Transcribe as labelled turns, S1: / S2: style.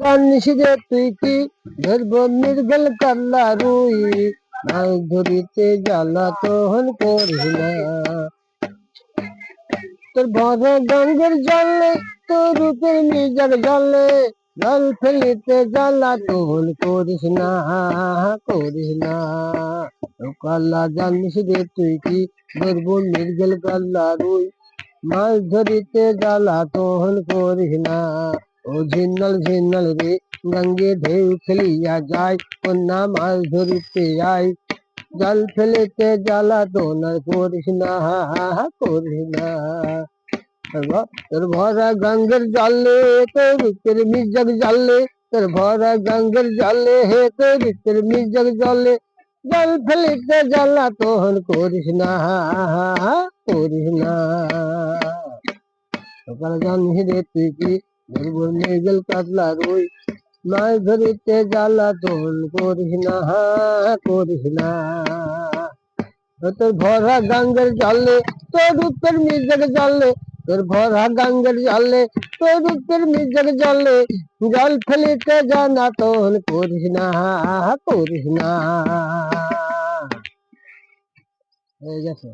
S1: নিষিদে তুই কি ধরবো মৃগেল কাল্লা রুই, মাছ ধরিতে জ্বালা তহন করিস না। তোর বড় গঙ্গের জলে, তোর রূপের মিজার জলে, জল ফেলিতে জ্বালা তহন করিস না, করিস না। ও কাল্লা জানিস রে তুই কি ধরবো মৃগেল কাল্লা রুই, মাছ ধরিতে জ্বালা তহন করিস না। ও ঝিন্নল ঝিন্নল রে গঙ্গে ঢেউ খেলিয়া যায়, কন্যা মাছ ধরিতে আয়, জাল ফেলিতে জ্বালা তহন করিস না, করিস না। তোর ভরা গঙ্গের জলে, তোর রূপের মির্জার জলে, তোর ভরা গঙ্গের জলে, হে তোর রূপের মির্জার জলে, জল ফেলিতে জ্বালা তহন করিস না, করিস না। সকালে জানিস রে তুই কি ধরবো মৃগেল কাতলা রুই, মাছ ধরিতে জ্বালা তহন করিস না, করিস না। তোর ভরা গঙ্গের জলে, তোর রূপের মির্জার জলে, তোর ভরা গঙ্গের জলে, তোর রূপের মির্জার জলে, জল ফেলিতে জানা তহন করিস না, করিস না। হয়ে গেছে।